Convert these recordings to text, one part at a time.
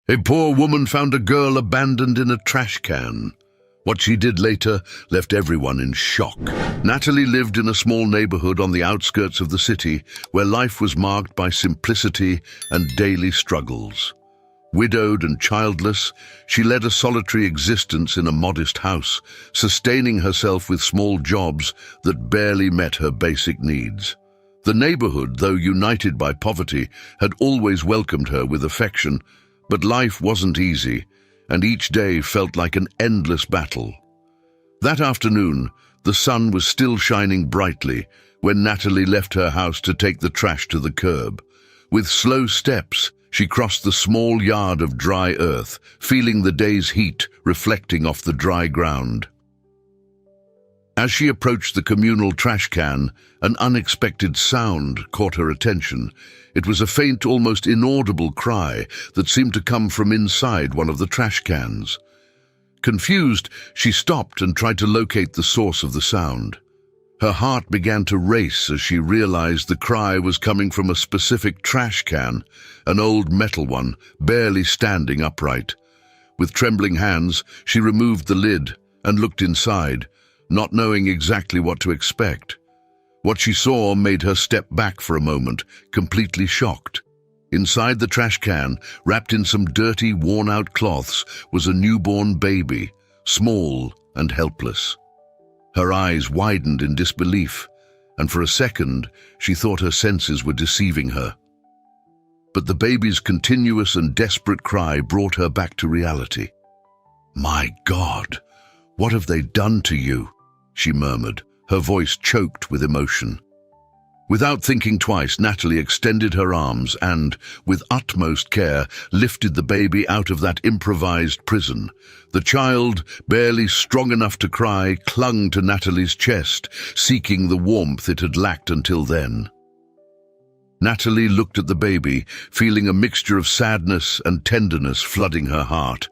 A poor woman found a girl abandoned in a trash can. What she did later left everyone in shock. Natalie lived in a small neighborhood on the outskirts of the city where life was marked by simplicity and daily struggles. Widowed and childless, she led a solitary existence in a modest house, sustaining herself with small jobs that barely met her basic needs. The neighborhood, though united by poverty, had always welcomed her with affection, but life wasn't easy, and each day felt like an endless battle. That afternoon, the sun was still shining brightly when Natalie left her house to take the trash to the curb. With slow steps, she crossed the small yard of dry earth, feeling the day's heat reflecting off the dry ground. As she approached the communal trash can, an unexpected sound caught her attention. It was a faint, almost inaudible cry that seemed to come from inside one of the trash cans. Confused, she stopped and tried to locate the source of the sound. Her heart began to race as she realized the cry was coming from a specific trash can, an old metal one, barely standing upright. With trembling hands, she removed the lid and looked inside, not knowing exactly what to expect. What she saw made her step back for a moment, completely shocked. Inside the trash can, wrapped in some dirty, worn-out cloths, was a newborn baby, small and helpless. Her eyes widened in disbelief, and for a second, she thought her senses were deceiving her. But the baby's continuous and desperate cry brought her back to reality. "My God, what have they done to you?" she murmured, her voice choked with emotion. Without thinking twice, Natalie extended her arms and, with utmost care, lifted the baby out of that improvised prison. The child, barely strong enough to cry, clung to Natalie's chest, seeking the warmth it had lacked until then. Natalie looked at the baby, feeling a mixture of sadness and tenderness flooding her heart.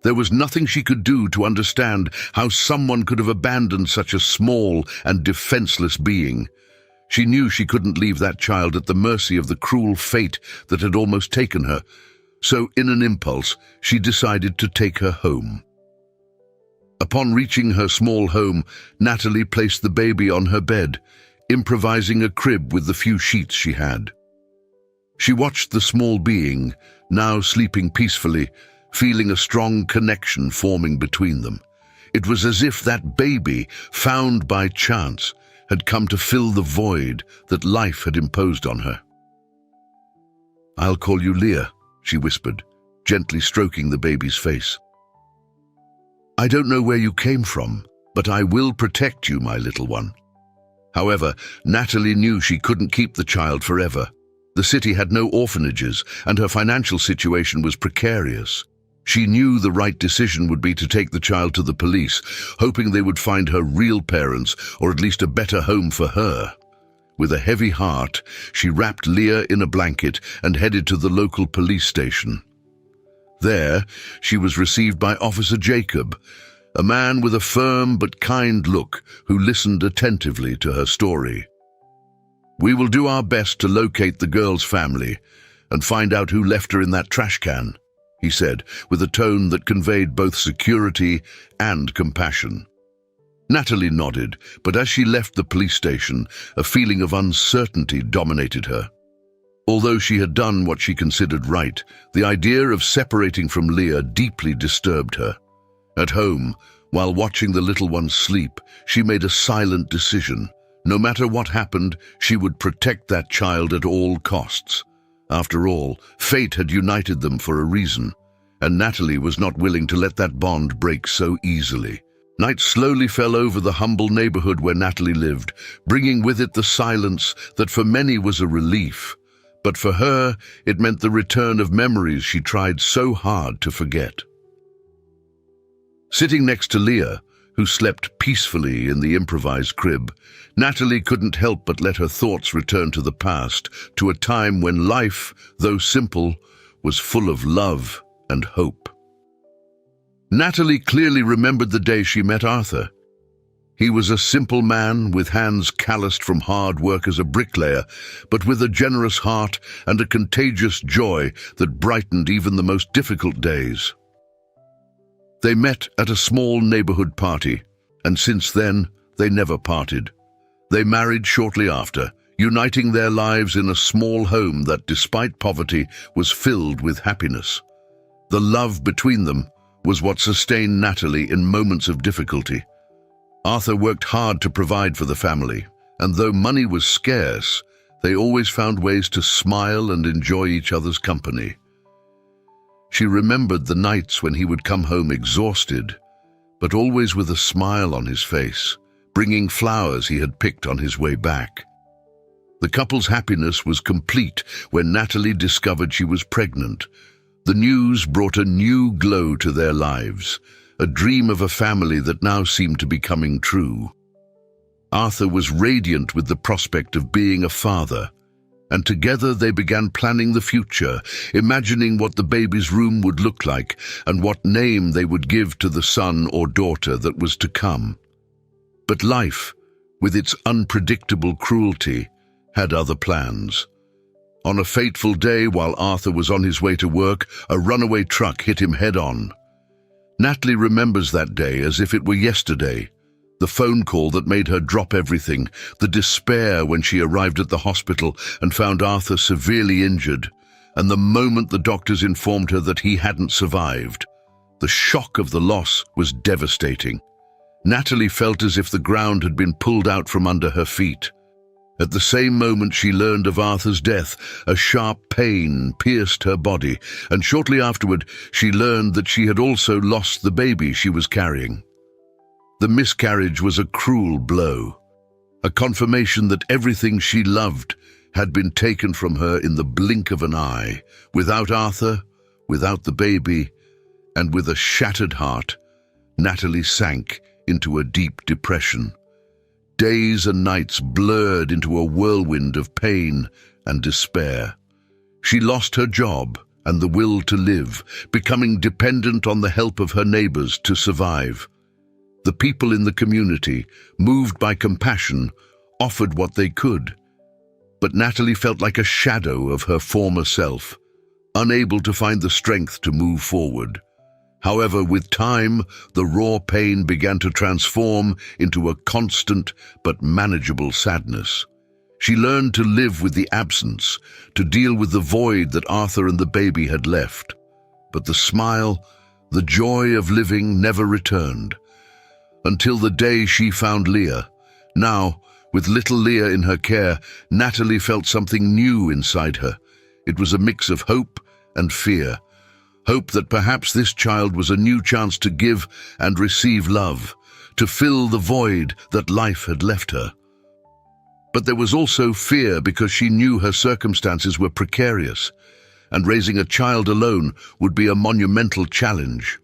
There was nothing she could do to understand how someone could have abandoned such a small and defenseless being. She knew she couldn't leave that child at the mercy of the cruel fate that had almost taken her, so in an impulse, she decided to take her home. Upon reaching her small home, Natalie placed the baby on her bed, improvising a crib with the few sheets she had. She watched the small being, now sleeping peacefully, feeling a strong connection forming between them. It was as if that baby, found by chance, had come to fill the void that life had imposed on her. "I'll call you Leah," she whispered, gently stroking the baby's face. "I don't know where you came from, but I will protect you, my little one." However, Natalie knew she couldn't keep the child forever. The city had no orphanages, and her financial situation was precarious. She knew the right decision would be to take the child to the police, hoping they would find her real parents or at least a better home for her. With a heavy heart, she wrapped Leah in a blanket and headed to the local police station. There, she was received by Officer Jacob, a man with a firm but kind look who listened attentively to her story. "We will do our best to locate the girl's family and find out who left her in that trash can," he said, with a tone that conveyed both security and compassion. Natalie nodded, but as she left the police station, a feeling of uncertainty dominated her. Although she had done what she considered right, the idea of separating from Leah deeply disturbed her. At home, while watching the little one sleep, she made a silent decision. No matter what happened, she would protect that child at all costs. After all, fate had united them for a reason, and Natalie was not willing to let that bond break so easily. Night slowly fell over the humble neighborhood where Natalie lived, bringing with it the silence that for many was a relief. But for her, it meant the return of memories she tried so hard to forget. Sitting next to Leah, who slept peacefully in the improvised crib, Natalie couldn't help but let her thoughts return to the past, to a time when life, though simple, was full of love and hope. Natalie clearly remembered the day she met Arthur. He was a simple man with hands calloused from hard work as a bricklayer, but with a generous heart and a contagious joy that brightened even the most difficult days. They met at a small neighborhood party, and since then, they never parted. They married shortly after, uniting their lives in a small home that, despite poverty, was filled with happiness. The love between them was what sustained Natalie in moments of difficulty. Arthur worked hard to provide for the family, and though money was scarce, they always found ways to smile and enjoy each other's company. She remembered the nights when he would come home exhausted, but always with a smile on his face, bringing flowers he had picked on his way back. The couple's happiness was complete when Natalie discovered she was pregnant. The news brought a new glow to their lives, a dream of a family that now seemed to be coming true. Arthur was radiant with the prospect of being a father, and together they began planning the future, imagining what the baby's room would look like and what name they would give to the son or daughter that was to come. But life, with its unpredictable cruelty, had other plans. On a fateful day, while Arthur was on his way to work, a runaway truck hit him head-on. Natalie remembers that day as if it were yesterday. The phone call that made her drop everything, the despair when she arrived at the hospital and found Arthur severely injured, and the moment the doctors informed her that he hadn't survived. The shock of the loss was devastating. Natalie felt as if the ground had been pulled out from under her feet. At the same moment she learned of Arthur's death, a sharp pain pierced her body, and shortly afterward she learned that she had also lost the baby she was carrying. The miscarriage was a cruel blow, a confirmation that everything she loved had been taken from her in the blink of an eye. Without Arthur, without the baby, and with a shattered heart, Natalie sank into a deep depression. Days and nights blurred into a whirlwind of pain and despair. She lost her job and the will to live, becoming dependent on the help of her neighbors to survive. The people in the community, moved by compassion, offered what they could. But Natalie felt like a shadow of her former self, unable to find the strength to move forward. However, with time, the raw pain began to transform into a constant but manageable sadness. She learned to live with the absence, to deal with the void that Arthur and the baby had left. But the smile, the joy of living never returned, until the day she found Leah. Now, with little Leah in her care, Natalie felt something new inside her. It was a mix of hope and fear. Hope that perhaps this child was a new chance to give and receive love, to fill the void that life had left her. But there was also fear because she knew her circumstances were precarious, and raising a child alone would be a monumental challenge.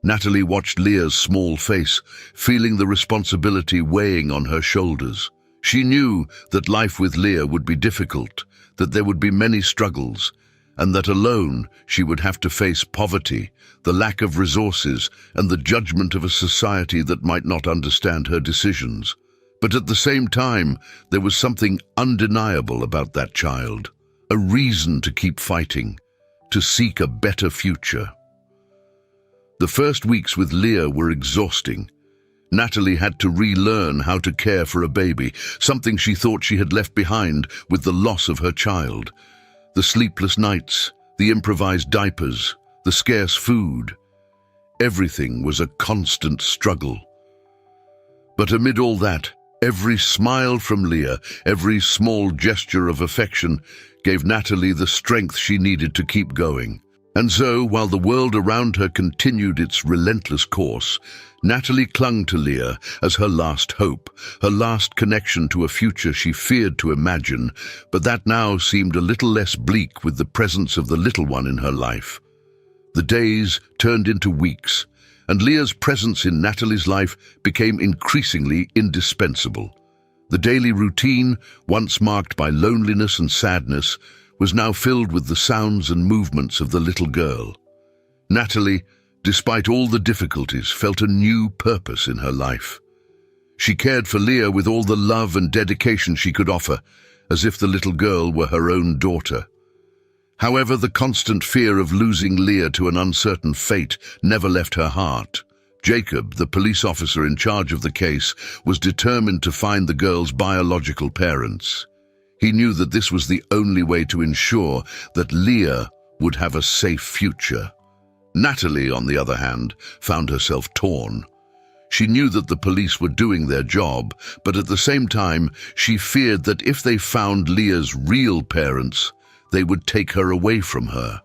Natalie watched Leah's small face, feeling the responsibility weighing on her shoulders. She knew that life with Leah would be difficult, that there would be many struggles, and that alone she would have to face poverty, the lack of resources, and the judgment of a society that might not understand her decisions. But at the same time, there was something undeniable about that child, a reason to keep fighting, to seek a better future. The first weeks with Leah were exhausting. Natalie had to relearn how to care for a baby, something she thought she had left behind with the loss of her child. The sleepless nights, the improvised diapers, the scarce food. Everything was a constant struggle. But amid all that, every smile from Leah, every small gesture of affection gave Natalie the strength she needed to keep going. And so, while the world around her continued its relentless course, Natalie clung to Leah as her last hope, her last connection to a future she feared to imagine, but that now seemed a little less bleak with the presence of the little one in her life. The days turned into weeks, and Leah's presence in Natalie's life became increasingly indispensable. The daily routine, once marked by loneliness and sadness, was now filled with the sounds and movements of the little girl. Natalie, despite all the difficulties, felt a new purpose in her life. She cared for Leah with all the love and dedication she could offer, as if the little girl were her own daughter. However, the constant fear of losing Leah to an uncertain fate never left her heart. Jacob, the police officer in charge of the case, was determined to find the girl's biological parents. He knew that this was the only way to ensure that Leah would have a safe future. Natalie, on the other hand, found herself torn. She knew that the police were doing their job, but at the same time, she feared that if they found Leah's real parents, they would take her away from her.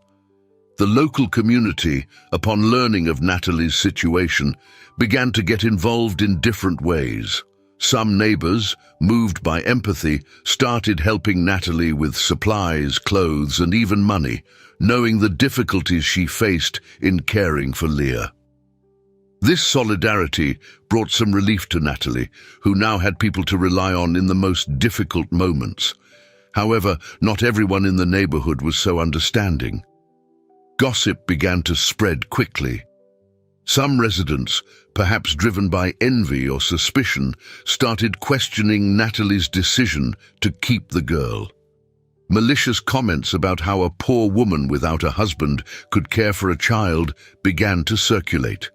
The local community, upon learning of Natalie's situation, began to get involved in different ways. Some neighbors, moved by empathy, started helping Natalie with supplies, clothes, and even money, knowing the difficulties she faced in caring for Leah. This solidarity brought some relief to Natalie, who now had people to rely on in the most difficult moments. However, not everyone in the neighborhood was so understanding. Gossip began to spread quickly. Some residents, perhaps driven by envy or suspicion, started questioning Natalie's decision to keep the girl. Malicious comments about how a poor woman without a husband could care for a child began to circulate.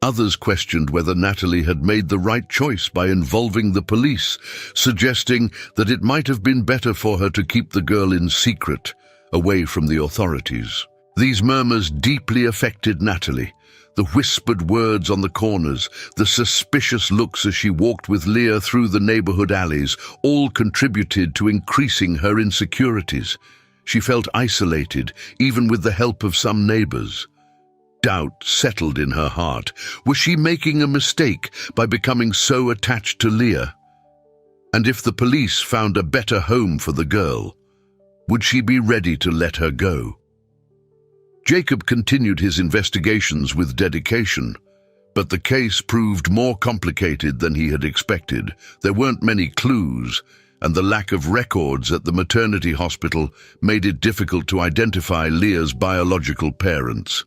Others questioned whether Natalie had made the right choice by involving the police, suggesting that it might have been better for her to keep the girl in secret, away from the authorities. These murmurs deeply affected Natalie. The whispered words on the corners, the suspicious looks as she walked with Leah through the neighborhood alleys, all contributed to increasing her insecurities. She felt isolated, even with the help of some neighbors. Doubt settled in her heart. Was she making a mistake by becoming so attached to Leah? And if the police found a better home for the girl, would she be ready to let her go? Jacob continued his investigations with dedication, but the case proved more complicated than he had expected. There weren't many clues, and the lack of records at the maternity hospital made it difficult to identify Leah's biological parents.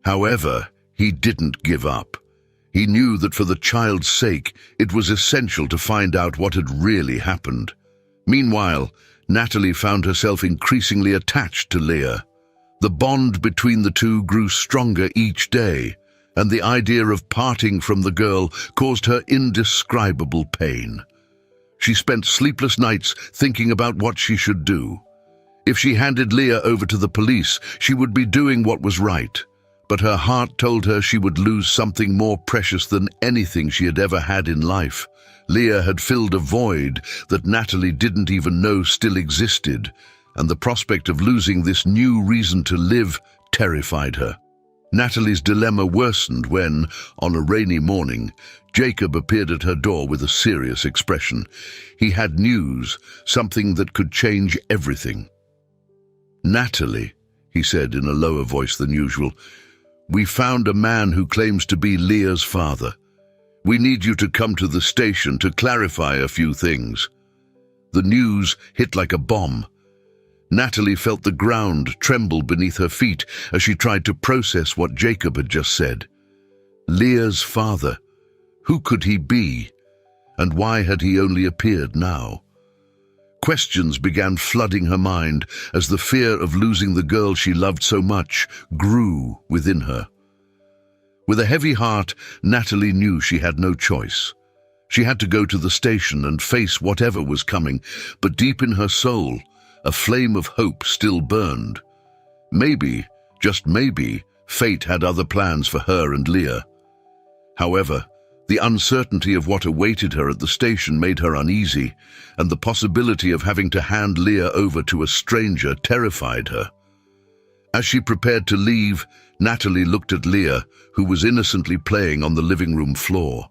However, he didn't give up. He knew that for the child's sake, it was essential to find out what had really happened. Meanwhile, Natalie found herself increasingly attached to Leah. The bond between the two grew stronger each day, and the idea of parting from the girl caused her indescribable pain. She spent sleepless nights thinking about what she should do. If she handed Leah over to the police, she would be doing what was right. But her heart told her she would lose something more precious than anything she had ever had in life. Leah had filled a void that Natalie didn't even know still existed, and the prospect of losing this new reason to live terrified her. Natalie's dilemma worsened when, on a rainy morning, Jacob appeared at her door with a serious expression. He had news, something that could change everything. "Natalie," he said in a lower voice than usual, "we found a man who claims to be Leah's father. We need you to come to the station to clarify a few things." The news hit like a bomb. Natalie felt the ground tremble beneath her feet as she tried to process what Jacob had just said. Leah's father. Who could he be? And why had he only appeared now? Questions began flooding her mind as the fear of losing the girl she loved so much grew within her. With a heavy heart, Natalie knew she had no choice. She had to go to the station and face whatever was coming, but deep in her soul, a flame of hope still burned. Maybe, just maybe, fate had other plans for her and Leah. However, the uncertainty of what awaited her at the station made her uneasy, and the possibility of having to hand Leah over to a stranger terrified her. As she prepared to leave, Natalie looked at Leah, who was innocently playing on the living room floor.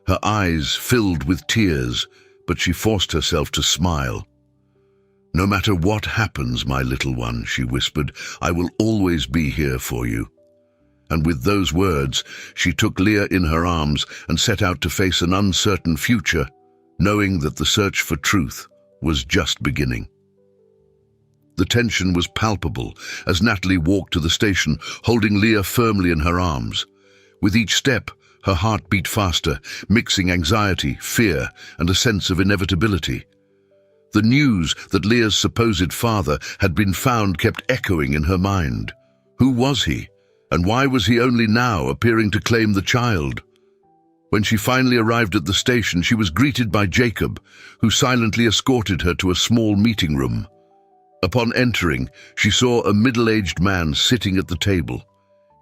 Her eyes filled with tears, but she forced herself to smile. "No matter what happens, my little one," she whispered, "I will always be here for you." And with those words, she took Leah in her arms and set out to face an uncertain future, knowing that the search for truth was just beginning. The tension was palpable as Natalie walked to the station, holding Leah firmly in her arms. With each step, Her heart beat faster, mixing anxiety, fear, and a sense of inevitability. The news that Leah's supposed father had been found kept echoing in her mind. Who was he? And why was he only now appearing to claim the child? When she finally arrived at the station, she was greeted by Jacob, who silently escorted her to a small meeting room. Upon entering, she saw a middle-aged man sitting at the table.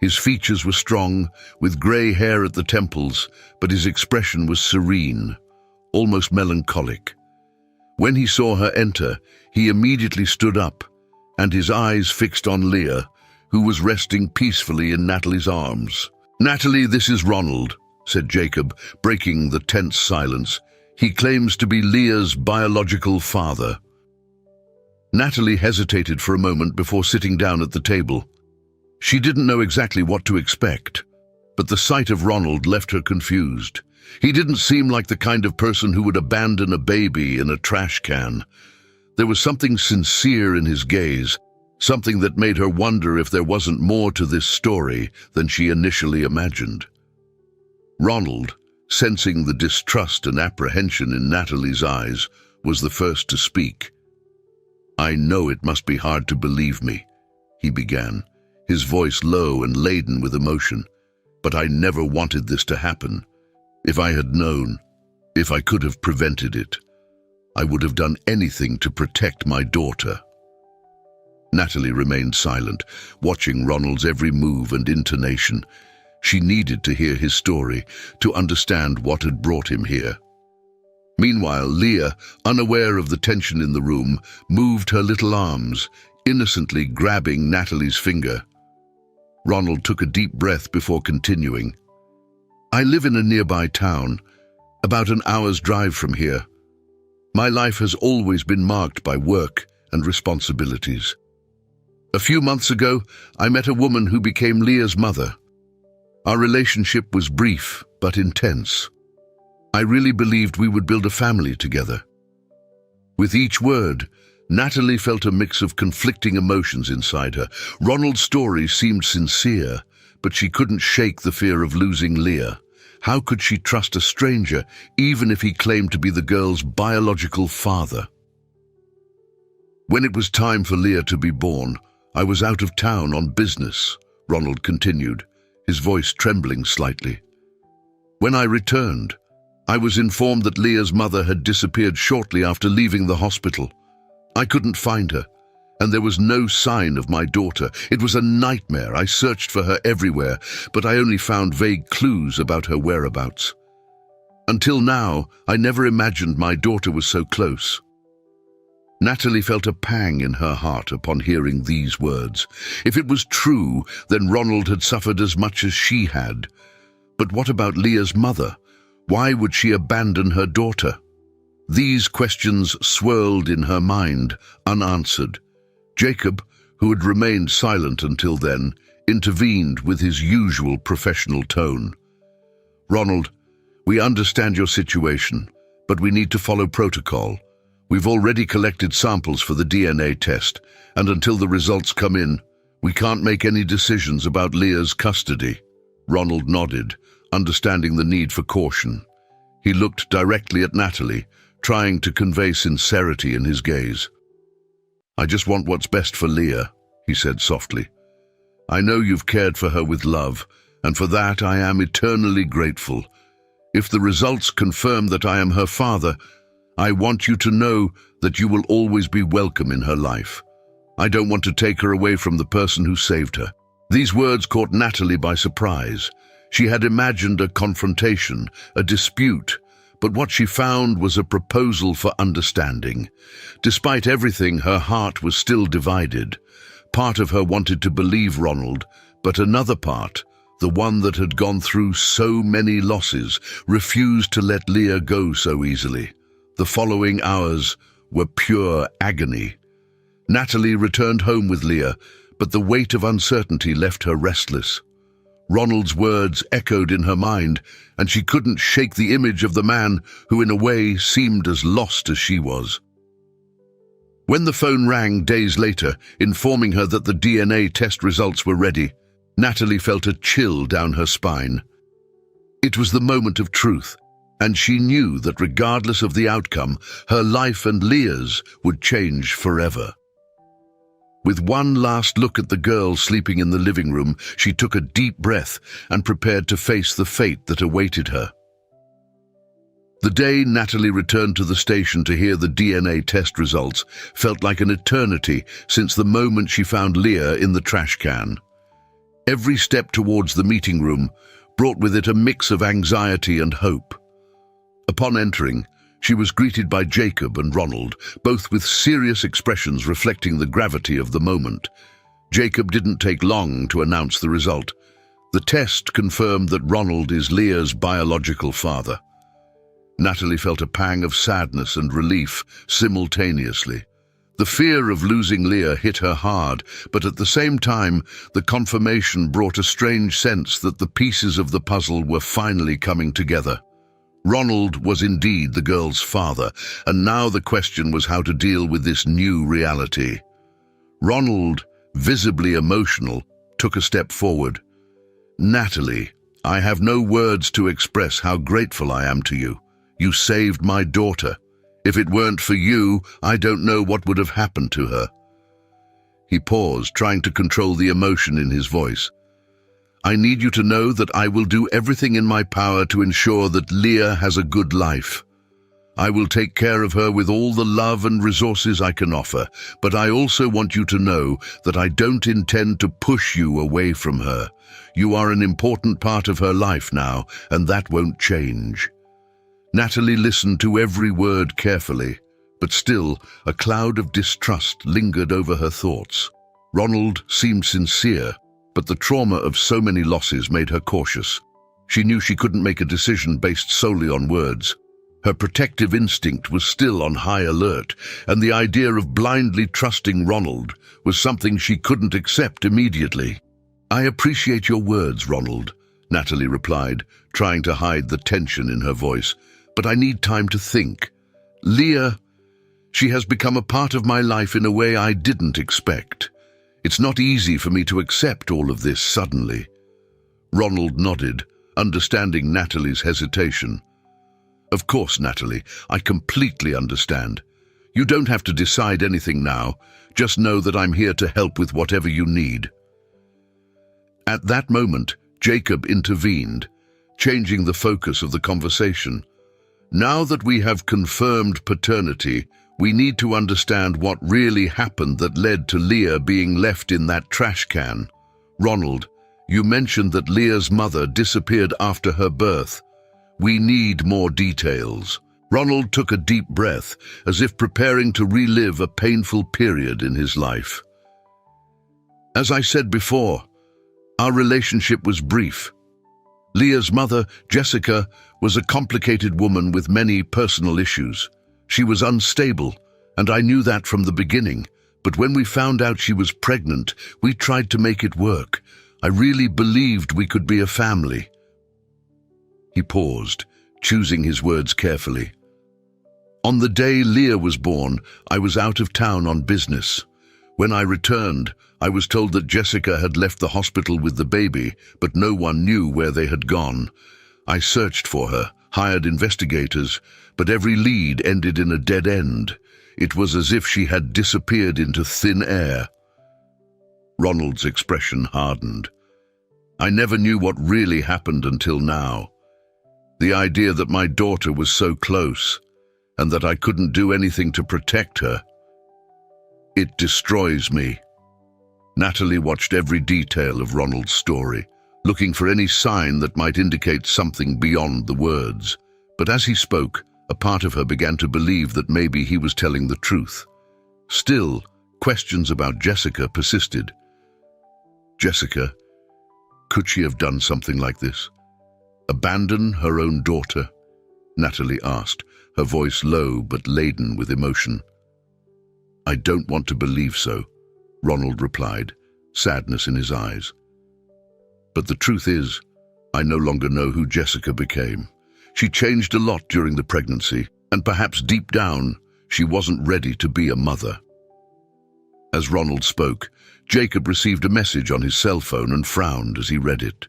His features were strong, with grey hair at the temples, but his expression was serene, almost melancholic. When he saw her enter, he immediately stood up, and his eyes fixed on Leah, who was resting peacefully in Natalie's arms. "Natalie, this is Ronald," said Jacob, breaking the tense silence. "He claims to be Leah's biological father." Natalie hesitated for a moment before sitting down at the table. She didn't know exactly what to expect, but the sight of Ronald left her confused. He didn't seem like the kind of person who would abandon a baby in a trash can. There was something sincere in his gaze, something that made her wonder if there wasn't more to this story than she initially imagined. Ronald, sensing the distrust and apprehension in Natalie's eyes, was the first to speak. "I know it must be hard to believe me," he began, his voice low and laden with emotion, "but I never wanted this to happen. If I had known, if I could have prevented it, I would have done anything to protect my daughter." Natalie remained silent, watching Ronald's every move and intonation. She needed to hear his story, to understand what had brought him here. Meanwhile, Leah, unaware of the tension in the room, moved her little arms, innocently grabbing Natalie's finger. Ronald took a deep breath before continuing. "I live in a nearby town, about an hour's drive from here. My life has always been marked by work and responsibilities. A few months ago, I met a woman who became Leah's mother. Our relationship was brief but intense. I really believed we would build a family together." With each word, Natalie felt a mix of conflicting emotions inside her. Ronald's story seemed sincere, but she couldn't shake the fear of losing Leah. How could she trust a stranger, even if he claimed to be the girl's biological father? "When it was time for Leah to be born, I was out of town on business," Ronald continued, his voice trembling slightly. "When I returned, I was informed that Leah's mother had disappeared shortly after leaving the hospital. I couldn't find her, and there was no sign of my daughter. It was a nightmare. I searched for her everywhere, but I only found vague clues about her whereabouts. Until now, I never imagined my daughter was so close." Natalie felt a pang in her heart upon hearing these words. If it was true, then Ronald had suffered as much as she had. But what about Leah's mother? Why would she abandon her daughter? These questions swirled in her mind, unanswered. Jacob, who had remained silent until then, intervened with his usual professional tone. "Ronald, we understand your situation, but we need to follow protocol. We've already collected samples for the DNA test, and until the results come in, we can't make any decisions about Leah's custody." Ronald nodded, understanding the need for caution. He looked directly at Natalie, trying to convey sincerity in his gaze. "I just want what's best for Leah," he said softly. "I know you've cared for her with love, and for that I am eternally grateful. If the results confirm that I am her father, I want you to know that you will always be welcome in her life. I don't want to take her away from the person who saved her." These words caught Natalie by surprise. She had imagined a confrontation, a dispute, but what she found was a proposal for understanding. Despite everything, her heart was still divided. Part of her wanted to believe Ronald, but another part, the one that had gone through so many losses, refused to let Leah go so easily. The following hours were pure agony. Natalie returned home with Leah, but the weight of uncertainty left her restless. Ronald's words echoed in her mind, and she couldn't shake the image of the man who in a way seemed as lost as she was. When the phone rang days later, informing her that the DNA test results were ready, Natalie felt a chill down her spine. It was the moment of truth, and she knew that regardless of the outcome, her life and Leah's would change forever. With one last look at the girl sleeping in the living room, she took a deep breath and prepared to face the fate that awaited her. The day Natalie returned to the station to hear the DNA test results felt like an eternity since the moment she found Leah in the trash can. Every step towards the meeting room brought with it a mix of anxiety and hope. Upon entering, she was greeted by Jacob and Ronald, both with serious expressions reflecting the gravity of the moment. Jacob didn't take long to announce the result. The test confirmed that Ronald is Leah's biological father. Natalie felt a pang of sadness and relief simultaneously. The fear of losing Leah hit her hard, but at the same time, the confirmation brought a strange sense that the pieces of the puzzle were finally coming together. Ronald was indeed the girl's father, and now the question was how to deal with this new reality. Ronald, visibly emotional, took a step forward. "Natalie, I have no words to express how grateful I am to you. You saved my daughter. If it weren't for you, I don't know what would have happened to her." He paused, trying to control the emotion in his voice. "I need you to know that I will do everything in my power to ensure that Leah has a good life. I will take care of her with all the love and resources I can offer, but I also want you to know that I don't intend to push you away from her. You are an important part of her life now, and that won't change." Natalie listened to every word carefully, but still a cloud of distrust lingered over her thoughts. Ronald seemed sincere, but the trauma of so many losses made her cautious. She knew she couldn't make a decision based solely on words. Her protective instinct was still on high alert, and the idea of blindly trusting Ronald was something she couldn't accept immediately. "I appreciate your words, Ronald," Natalie replied, trying to hide the tension in her voice, "but I need time to think. Leah, she has become a part of my life in a way I didn't expect. It's not easy for me to accept all of this suddenly." Ronald nodded, understanding Natalie's hesitation. "Of course, Natalie, I completely understand. You don't have to decide anything now. Just know that I'm here to help with whatever you need." At that moment, Jacob intervened, changing the focus of the conversation. "Now that we have confirmed paternity, we need to understand what really happened that led to Leah being left in that trash can. Ronald, you mentioned that Leah's mother disappeared after her birth. We need more details." Ronald took a deep breath, as if preparing to relive a painful period in his life. "As I said before, our relationship was brief. Leah's mother, Jessica, was a complicated woman with many personal issues. She was unstable, and I knew that from the beginning, but when we found out she was pregnant, we tried to make it work. I really believed we could be a family." He paused, choosing his words carefully. "On the day Leah was born, I was out of town on business. When I returned, I was told that Jessica had left the hospital with the baby, but no one knew where they had gone. I searched for her, hired investigators, but every lead ended in a dead end. It was as if she had disappeared into thin air." Ronald's expression hardened. "I never knew what really happened until now. The idea that my daughter was so close, and that I couldn't do anything to protect her, it destroys me." Natalie watched every detail of Ronald's story, looking for any sign that might indicate something beyond the words. But as he spoke, a part of her began to believe that maybe he was telling the truth. Still, questions about Jessica persisted. Jessica, could she have done something like this? Abandon her own daughter? Natalie asked, her voice low but laden with emotion. "I don't want to believe so," Ronald replied, sadness in his eyes. "But the truth is, I no longer know who Jessica became. She changed a lot during the pregnancy, and perhaps deep down, she wasn't ready to be a mother." As Ronald spoke, Jacob received a message on his cell phone and frowned as he read it.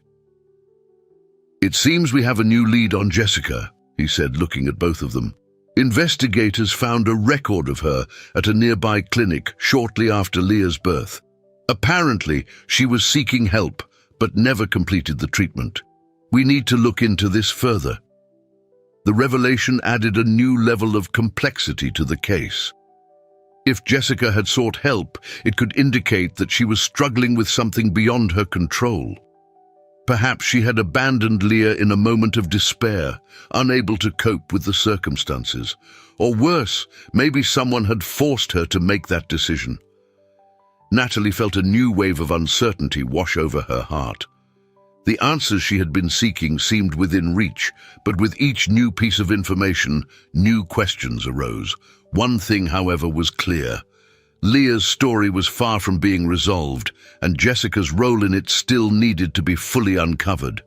"It seems we have a new lead on Jessica," he said, looking at both of them. "Investigators found a record of her at a nearby clinic shortly after Leah's birth. Apparently, she was seeking help, but never completed the treatment. We need to look into this further." The revelation added a new level of complexity to the case. If Jessica had sought help, it could indicate that she was struggling with something beyond her control. Perhaps she had abandoned Leah in a moment of despair, unable to cope with the circumstances. Or worse, maybe someone had forced her to make that decision. Natalie felt a new wave of uncertainty wash over her heart. The answers she had been seeking seemed within reach, but with each new piece of information, new questions arose. One thing, however, was clear. Leah's story was far from being resolved, and Jessica's role in it still needed to be fully uncovered.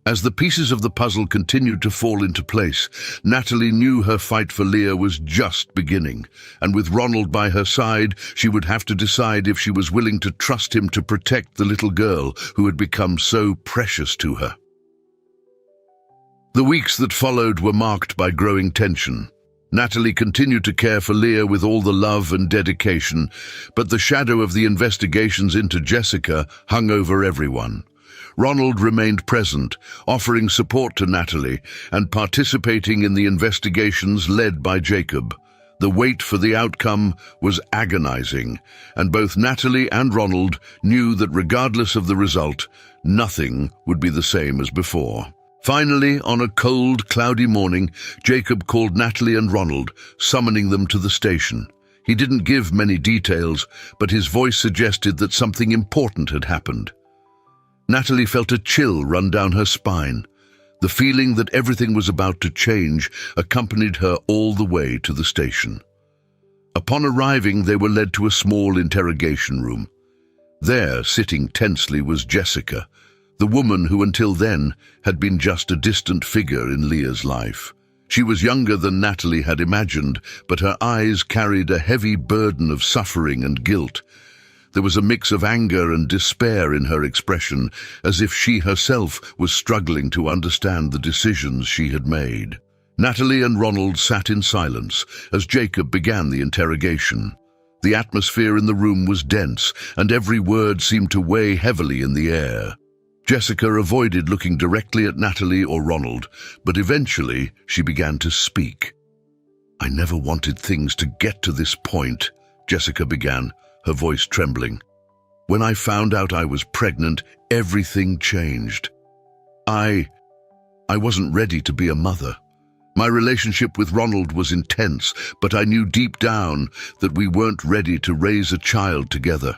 As the pieces of the puzzle continued to fall into place, Natalie knew her fight for Leah was just beginning, and with Ronald by her side, she would have to decide if she was willing to trust him to protect the little girl who had become so precious to her. The weeks that followed were marked by growing tension. Natalie continued to care for Leah with all the love and dedication, but the shadow of the investigations into Jessica hung over everyone. Ronald remained present, offering support to Natalie and participating in the investigations led by Jacob. The wait for the outcome was agonizing, and both Natalie and Ronald knew that regardless of the result, nothing would be the same as before. Finally, on a cold, cloudy morning, Jacob called Natalie and Ronald, summoning them to the station. He didn't give many details, but his voice suggested that something important had happened. Natalie felt a chill run down her spine. The feeling that everything was about to change accompanied her all the way to the station. Upon arriving, they were led to a small interrogation room. There, sitting tensely, was Jessica, the woman who until then had been just a distant figure in Leah's life. She was younger than Natalie had imagined, but her eyes carried a heavy burden of suffering and guilt. There was a mix of anger and despair in her expression, as if she herself was struggling to understand the decisions she had made. Natalie and Ronald sat in silence as Jacob began the interrogation. The atmosphere in the room was dense, and every word seemed to weigh heavily in the air. Jessica avoided looking directly at Natalie or Ronald, but eventually she began to speak. "I never wanted things to get to this point," Jessica began, her voice trembling. "When I found out I was pregnant, everything changed. I wasn't ready to be a mother. My relationship with Ronald was intense, but I knew deep down that we weren't ready to raise a child together."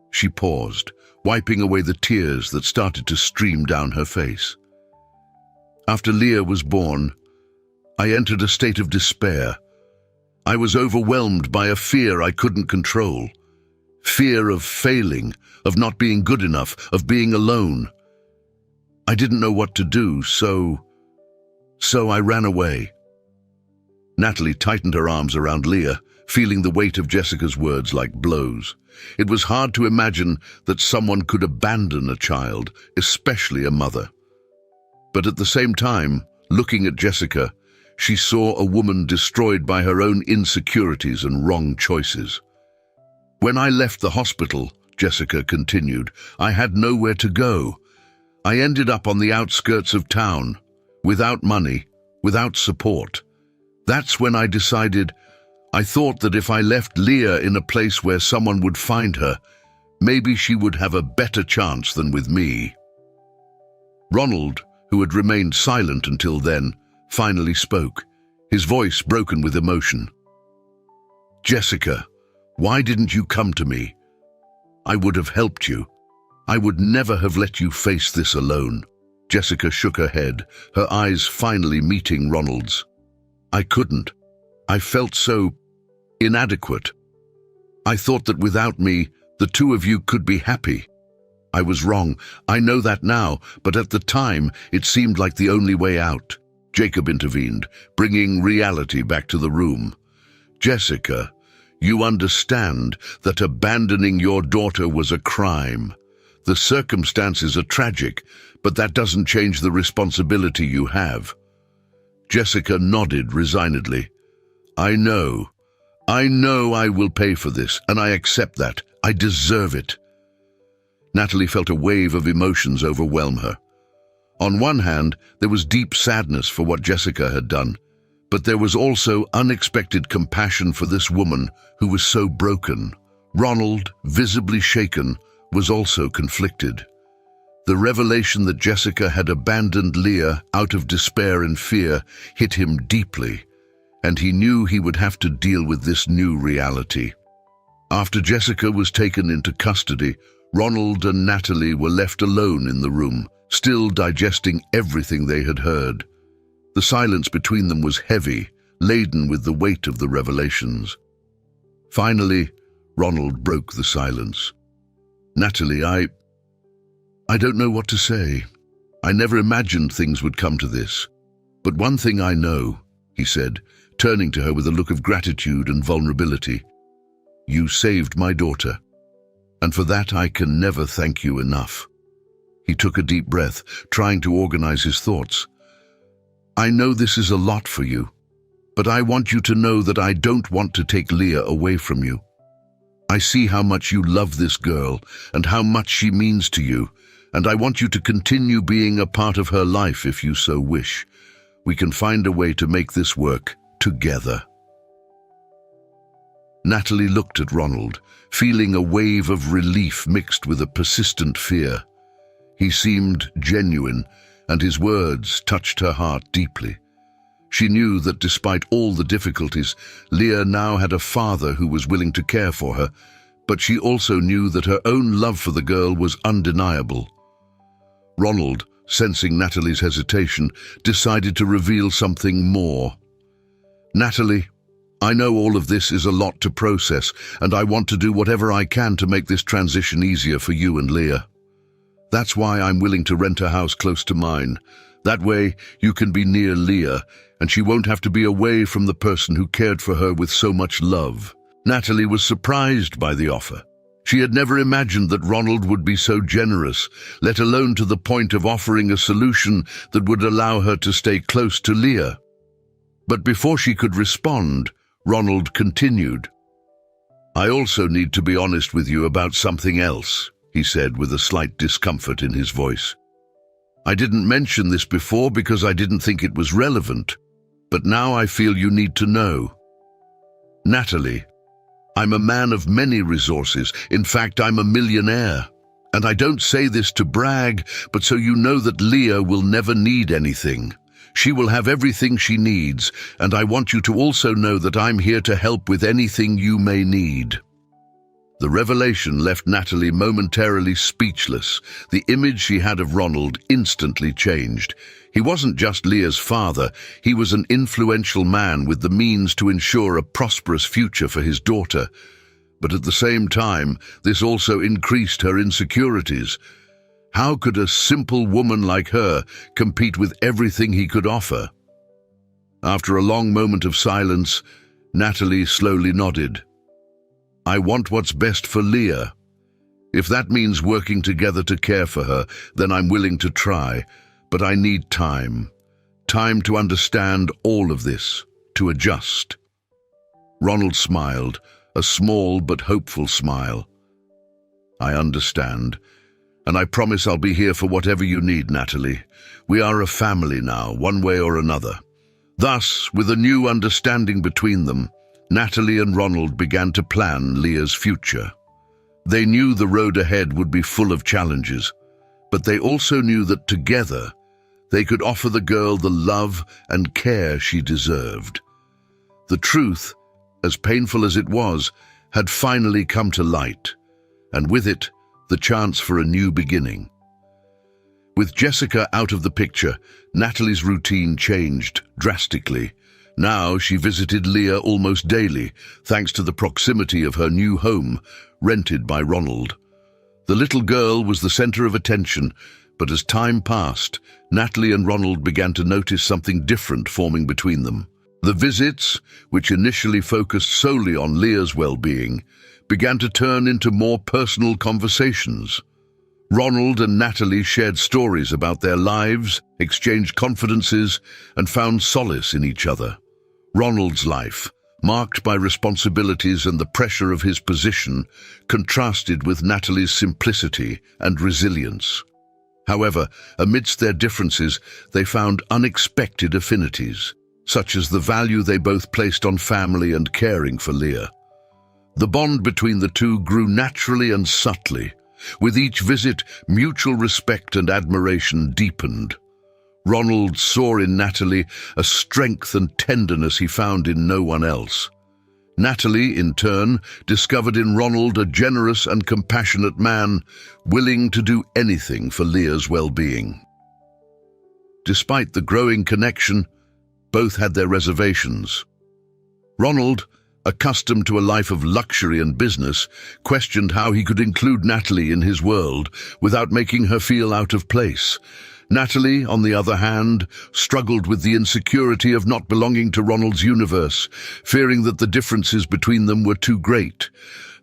She paused, wiping away the tears that started to stream down her face. "After Leah was born, I entered a state of despair. I was overwhelmed by a fear I couldn't control. Fear of failing, of not being good enough, of being alone. I didn't know what to do, so I ran away." Natalie tightened her arms around Leah, feeling the weight of Jessica's words like blows. It was hard to imagine that someone could abandon a child, especially a mother. But at the same time, looking at Jessica, she saw a woman destroyed by her own insecurities and wrong choices. "When I left the hospital," Jessica continued, "I had nowhere to go. I ended up on the outskirts of town, without money, without support. That's when I decided, I thought that if I left Leah in a place where someone would find her, maybe she would have a better chance than with me." Ronald, who had remained silent until then, finally spoke, his voice broken with emotion. "Jessica, why didn't you come to me? I would have helped you. I would never have let you face this alone." Jessica shook her head, her eyes finally meeting Ronald's. "I couldn't. I felt so inadequate. I thought that without me, the two of you could be happy. I was wrong. I know that now, but at the time, it seemed like the only way out." Jacob intervened, bringing reality back to the room. "Jessica, you understand that abandoning your daughter was a crime. The circumstances are tragic, but that doesn't change the responsibility you have." Jessica nodded resignedly. I know I will pay for this, and I accept that. I deserve it." Natalie felt a wave of emotions overwhelm her. On one hand, there was deep sadness for what Jessica had done, but there was also unexpected compassion for this woman who was so broken. Ronald, visibly shaken, was also conflicted. The revelation that Jessica had abandoned Leah out of despair and fear hit him deeply, and he knew he would have to deal with this new reality. After Jessica was taken into custody, Ronald and Natalie were left alone in the room, still digesting everything they had heard. The silence between them was heavy, laden with the weight of the revelations. Finally, Ronald broke the silence. "Natalie, I don't know what to say. I never imagined things would come to this. But one thing I know," he said, turning to her with a look of gratitude and vulnerability. "You saved my daughter, and for that I can never thank you enough." He took a deep breath, trying to organize his thoughts. "I know this is a lot for you, but I want you to know that I don't want to take Leah away from you. I see how much you love this girl and how much she means to you, and I want you to continue being a part of her life if you so wish. We can find a way to make this work together." Natalie looked at Ronald, feeling a wave of relief mixed with a persistent fear. He seemed genuine, and his words touched her heart deeply. She knew that despite all the difficulties, Leah now had a father who was willing to care for her, but she also knew that her own love for the girl was undeniable. Ronald, sensing Natalie's hesitation, decided to reveal something more. "Natalie, I know all of this is a lot to process, and I want to do whatever I can to make this transition easier for you and Leah. That's why I'm willing to rent a house close to mine. That way, you can be near Leah, and she won't have to be away from the person who cared for her with so much love." Natalie was surprised by the offer. She had never imagined that Ronald would be so generous, let alone to the point of offering a solution that would allow her to stay close to Leah. But before she could respond, Ronald continued. "I also need to be honest with you about something else," he said with a slight discomfort in his voice. "I didn't mention this before because I didn't think it was relevant, but now I feel you need to know. Natalie, I'm a man of many resources. In fact, I'm a millionaire. And I don't say this to brag, but so you know that Leah will never need anything. She will have everything she needs, and I want you to also know that I'm here to help with anything you may need." The revelation left Natalie momentarily speechless. The image she had of Ronald instantly changed. He wasn't just Leah's father, he was an influential man with the means to ensure a prosperous future for his daughter. But at the same time, this also increased her insecurities. How could a simple woman like her compete with everything he could offer? After a long moment of silence, Natalie slowly nodded. "I want what's best for Leah. If that means working together to care for her, then I'm willing to try. But I need time. Time to understand all of this, to adjust." Ronald smiled, a small but hopeful smile. "I understand. And I promise I'll be here for whatever you need, Natalie. We are a family now, one way or another." Thus, with a new understanding between them, Natalie and Ronald began to plan Leah's future. They knew the road ahead would be full of challenges, but they also knew that together they could offer the girl the love and care she deserved. The truth, as painful as it was, had finally come to light, and with it, the chance for a new beginning. With Jessica out of the picture, Natalie's routine changed drastically. Now she visited Leah almost daily, thanks to the proximity of her new home, rented by Ronald. The little girl was the center of attention, but as time passed, Natalie and Ronald began to notice something different forming between them. The visits, which initially focused solely on Leah's well-being, began to turn into more personal conversations. Ronald and Natalie shared stories about their lives, exchanged confidences, and found solace in each other. Ronald's life, marked by responsibilities and the pressure of his position, contrasted with Natalie's simplicity and resilience. However, amidst their differences, they found unexpected affinities, such as the value they both placed on family and caring for Leah. The bond between the two grew naturally and subtly. With each visit, mutual respect and admiration deepened. Ronald saw in Natalie a strength and tenderness he found in no one else. Natalie, in turn, discovered in Ronald a generous and compassionate man, willing to do anything for Leah's well-being. Despite the growing connection, both had their reservations. Ronald, accustomed to a life of luxury and business, questioned how he could include Natalie in his world without making her feel out of place. Natalie, on the other hand, struggled with the insecurity of not belonging to Ronald's universe, fearing that the differences between them were too great.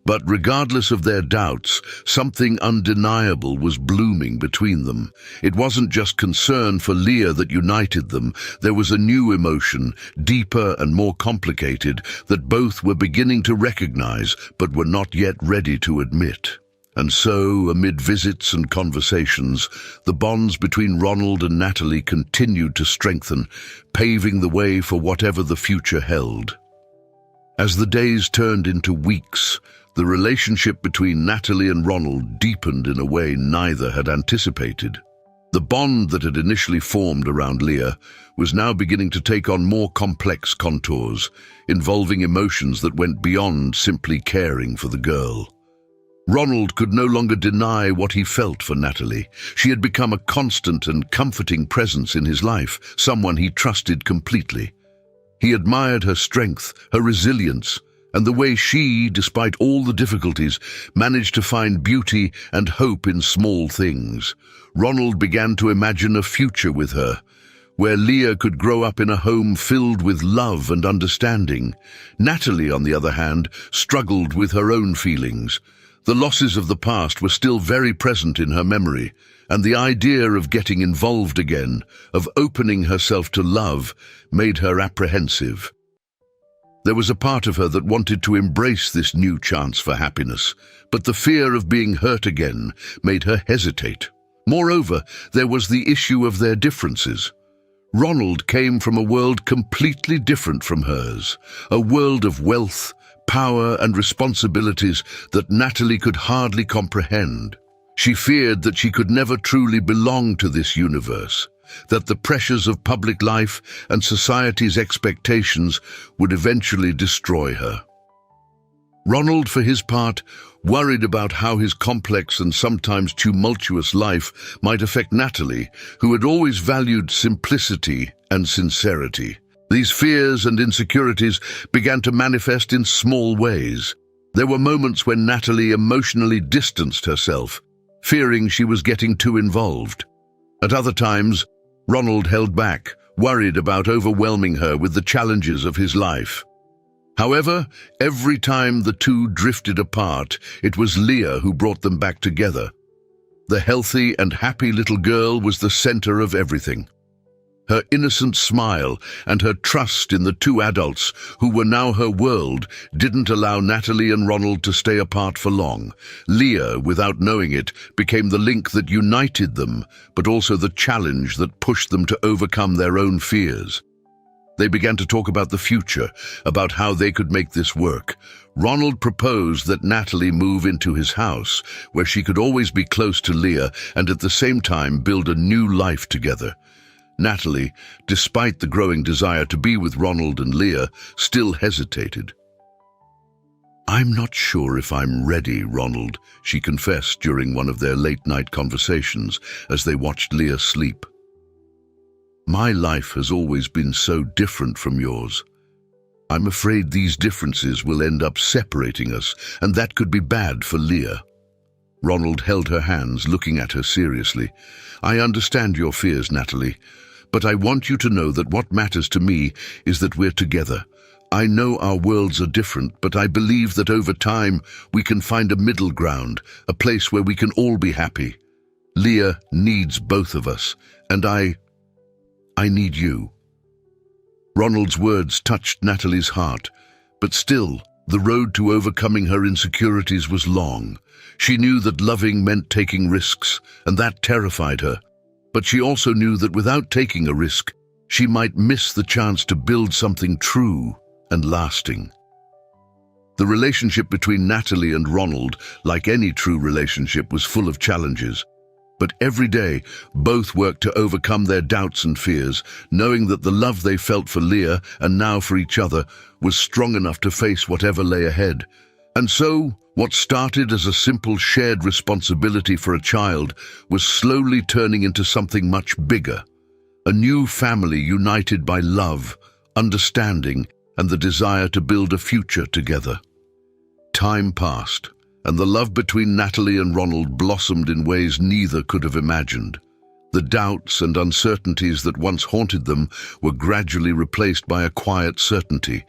But regardless of their doubts, something undeniable was blooming between them. It wasn't just concern for Leah that united them. There was a new emotion, deeper and more complicated, that both were beginning to recognize but were not yet ready to admit. And so, amid visits and conversations, the bonds between Ronald and Natalie continued to strengthen, paving the way for whatever the future held. As the days turned into weeks, the relationship between Natalie and Ronald deepened in a way neither had anticipated. The bond that had initially formed around Leah was now beginning to take on more complex contours, involving emotions that went beyond simply caring for the girl. Ronald could no longer deny what he felt for Natalie. She had become a constant and comforting presence in his life, someone he trusted completely. He admired her strength, her resilience, and the way she, despite all the difficulties, managed to find beauty and hope in small things. Ronald began to imagine a future with her, where Leah could grow up in a home filled with love and understanding. Natalie, on the other hand, struggled with her own feelings. The losses of the past were still very present in her memory, and the idea of getting involved again, of opening herself to love, made her apprehensive. There was a part of her that wanted to embrace this new chance for happiness, but the fear of being hurt again made her hesitate. Moreover, there was the issue of their differences. Ronald came from a world completely different from hers, a world of wealth, power and responsibilities that Natalie could hardly comprehend. She feared that she could never truly belong to this universe, that the pressures of public life and society's expectations would eventually destroy her. Ronald, for his part, worried about how his complex and sometimes tumultuous life might affect Natalie, who had always valued simplicity and sincerity. These fears and insecurities began to manifest in small ways. There were moments when Natalie emotionally distanced herself, fearing she was getting too involved. At other times, Ronald held back, worried about overwhelming her with the challenges of his life. However, every time the two drifted apart, it was Leah who brought them back together. The healthy and happy little girl was the center of everything. Her innocent smile and her trust in the two adults who were now her world didn't allow Natalie and Ronald to stay apart for long. Leah, without knowing it, became the link that united them, but also the challenge that pushed them to overcome their own fears. They began to talk about the future, about how they could make this work. Ronald proposed that Natalie move into his house, where she could always be close to Leah and at the same time build a new life together. Natalie, despite the growing desire to be with Ronald and Leah, still hesitated. "I'm not sure if I'm ready, Ronald," she confessed during one of their late-night conversations as they watched Leah sleep. "My life has always been so different from yours. I'm afraid these differences will end up separating us, and that could be bad for Leah." Ronald held her hands, looking at her seriously. "I understand your fears, Natalie, but I want you to know that what matters to me is that we're together. I know our worlds are different, but I believe that over time we can find a middle ground, a place where we can all be happy." Leah needs both of us, and I need you." Ronald's words touched Natalie's heart, but still, the road to overcoming her insecurities was long. She knew that loving meant taking risks, and that terrified her. But she also knew that without taking a risk, she might miss the chance to build something true and lasting. The relationship between Natalie and Ronald, like any true relationship, was full of challenges. But every day, both worked to overcome their doubts and fears, knowing that the love they felt for Leah and now for each other was strong enough to face whatever lay ahead. And so, what started as a simple shared responsibility for a child was slowly turning into something much bigger. A new family united by love, understanding, and the desire to build a future together. Time passed, and the love between Natalie and Ronald blossomed in ways neither could have imagined. The doubts and uncertainties that once haunted them were gradually replaced by a quiet certainty.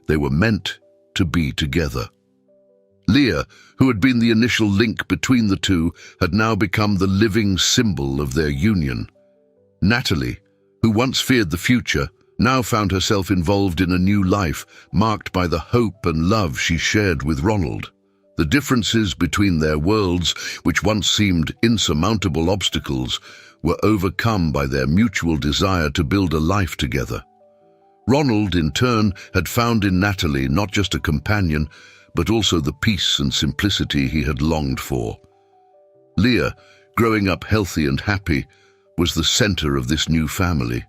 They were meant to be together. Leah, who had been the initial link between the two, had now become the living symbol of their union. Natalie, who once feared the future, now found herself involved in a new life, marked by the hope and love she shared with Ronald. The differences between their worlds, which once seemed insurmountable obstacles, were overcome by their mutual desire to build a life together. Ronald, in turn, had found in Natalie not just a companion, but also the peace and simplicity he had longed for. Leah, growing up healthy and happy, was the center of this new family.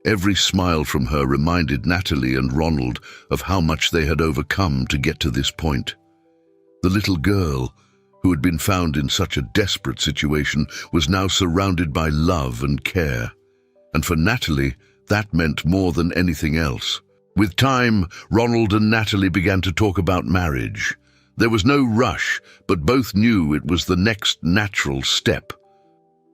Every smile from her reminded Natalie and Ronald of how much they had overcome to get to this point. The little girl, who had been found in such a desperate situation, was now surrounded by love and care. And for Natalie, that meant more than anything else. With time, Ronald and Natalie began to talk about marriage. There was no rush, but both knew it was the next natural step.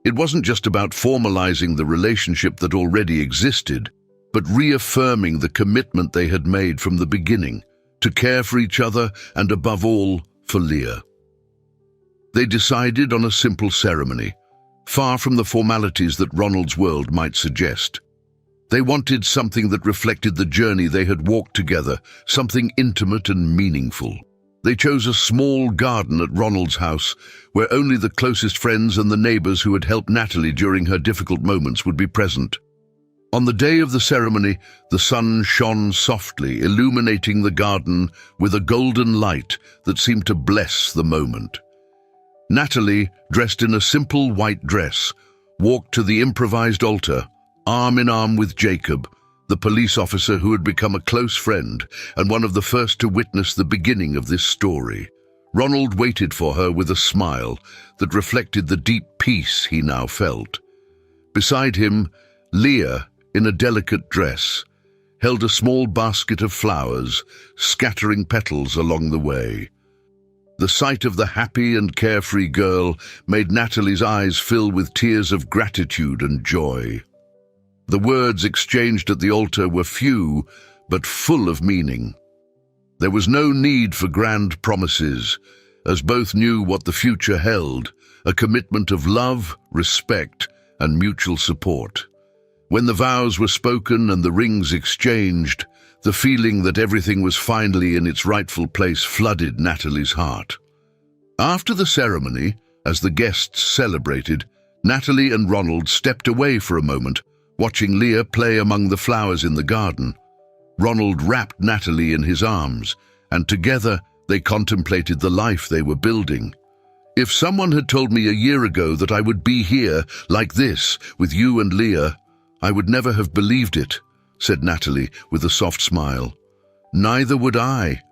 It wasn't just about formalizing the relationship that already existed, but reaffirming the commitment they had made from the beginning, to care for each other and, above all, for Leah. They decided on a simple ceremony, far from the formalities that Ronald's world might suggest. They wanted something that reflected the journey they had walked together, something intimate and meaningful. They chose a small garden at Ronald's house, where only the closest friends and the neighbors who had helped Natalie during her difficult moments would be present. On the day of the ceremony, the sun shone softly, illuminating the garden with a golden light that seemed to bless the moment. Natalie, dressed in a simple white dress, walked to the improvised altar, arm in arm with Jacob, the police officer who had become a close friend and one of the first to witness the beginning of this story. Ronald waited for her with a smile that reflected the deep peace he now felt. Beside him, Leah, in a delicate dress, held a small basket of flowers, scattering petals along the way. The sight of the happy and carefree girl made Natalie's eyes fill with tears of gratitude and joy. The words exchanged at the altar were few, but full of meaning. There was no need for grand promises, as both knew what the future held, a commitment of love, respect, and mutual support. When the vows were spoken and the rings exchanged, the feeling that everything was finally in its rightful place flooded Natalie's heart. After the ceremony, as the guests celebrated, Natalie and Ronald stepped away for a moment, watching Leah play among the flowers in the garden. Ronald wrapped Natalie in his arms, and together they contemplated the life they were building. "If someone had told me a year ago that I would be here, like this, with you and Leah, I would never have believed it," said Natalie with a soft smile. "Neither would I,"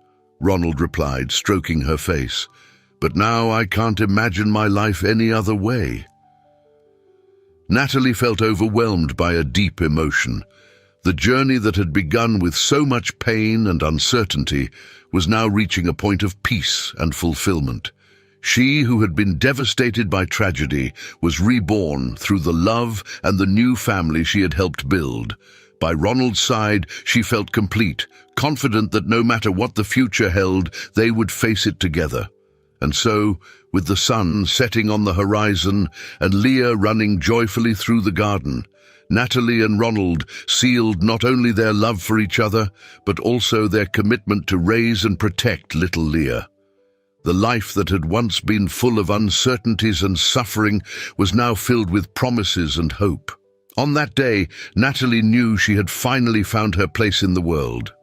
Ronald replied, stroking her face. "But now I can't imagine my life any other way." Natalie felt overwhelmed by a deep emotion. The journey that had begun with so much pain and uncertainty was now reaching a point of peace and fulfillment. She, who had been devastated by tragedy, was reborn through the love and the new family she had helped build. By Ronald's side, she felt complete, confident that no matter what the future held, they would face it together. And so, with the sun setting on the horizon and Leah running joyfully through the garden, Natalie and Ronald sealed not only their love for each other, but also their commitment to raise and protect little Leah. The life that had once been full of uncertainties and suffering was now filled with promises and hope. On that day, Natalie knew she had finally found her place in the world.